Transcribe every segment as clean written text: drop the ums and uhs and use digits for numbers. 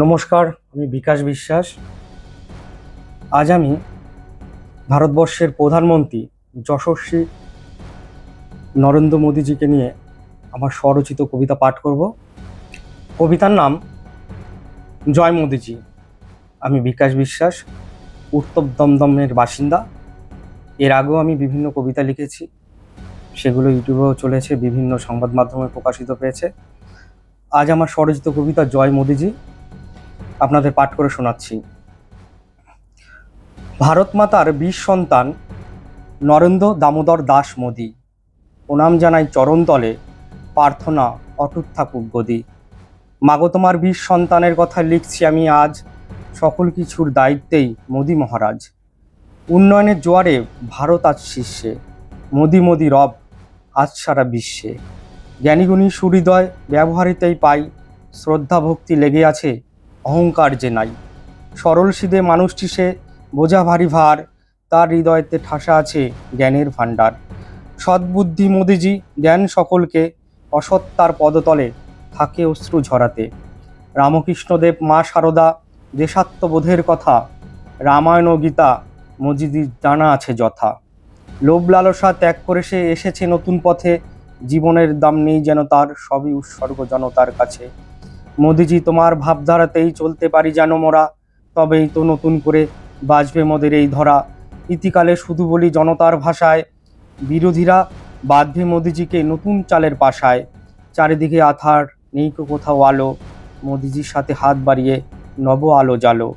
নমস্কার, আমি বিকাশ বিশ্বাস। আজ আমি ভারতবর্ষের প্রধানমন্ত্রী যশস্বী নরেন্দ্র মোদীজিকে নিয়ে আমার স্বরচিত কবিতা পাঠ করব। কবিতার নাম জয় মোদীজি। আমি বিকাশ বিশ্বাস, উত্তর দমদমের বাসিন্দা। এর আগেও আমি বিভিন্ন কবিতা লিখেছি, সেগুলো ইউটিউবেও চলেছে, বিভিন্ন সংবাদ মাধ্যমে প্রকাশিত হয়েছে। আজ আমার স্বরচিত কবিতা জয় মোদীজি আপনাদের পাঠ করে শোনাচ্ছি। ভারত মাতার ২০ সন্তান নরেন্দ্র দামোদর দাস মোদী, প্রণাম জানাই চরণ তলে, প্রার্থনা অটুট থাকুক গদি। মাগো তোমার ২০ সন্তানের কথা লিখছি আমি আজ, সকল কিছুর দায়িত্বেই মোদী মহারাজ। উন্নয়নের জোয়ারে ভারত আজ শীর্ষে, মোদী মোদী রব আজ সারা বিশ্বে। জ্ঞানীগুণী সুহৃদয় ব্যবহারিতেই পাই, শ্রদ্ধা ভক্তি লেগে আছে অহংকার যে নাই। সরল সিধে মানুষটি সে, বোঝা ভারী ভার, তার হৃদয়তে ঠাসা আছে জ্ঞানের ভাণ্ডার। সদ্বুদ্ধি মোদীজি দেন সকলকে, অসত্যার পদতলে থাকে অশ্রু ঝরাতে। রামকৃষ্ণদেব মা সারদা দেশাত্মবোধের কথা, রামায়ণ ও গীতা মজিদির জানা আছে যথা। লোভ লালসা ত্যাগ করে সে এসেছে নতুন পথে, জীবনের দাম নেই যেন তার, সবই উৎসর্গ জনতার কাছে। মোদিজি তোমার ভাবধারাতেই চলতে পারি যেন মোরা, তবেই তো নতুন করে বাজবে মোদের এই ধরা। ইতিকালে শুধু বলি জনতার ভাষায়, বিরোধীরা বাঁধবে মোদিজিকে নতুন চালের পাশায়। চারিদিকে আধার নেই কোথাও আলো, মোদিজির সাথে হাত বাড়িয়ে নব আলো জালো।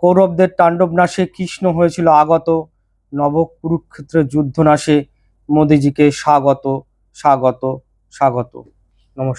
কৌরবদের তাণ্ডব নাশে কৃষ্ণ হয়েছিল আগত, নব কুরুক্ষেত্রের যুদ্ধ নাশে মোদিজিকে স্বাগত স্বাগত স্বাগত। নমস্কার।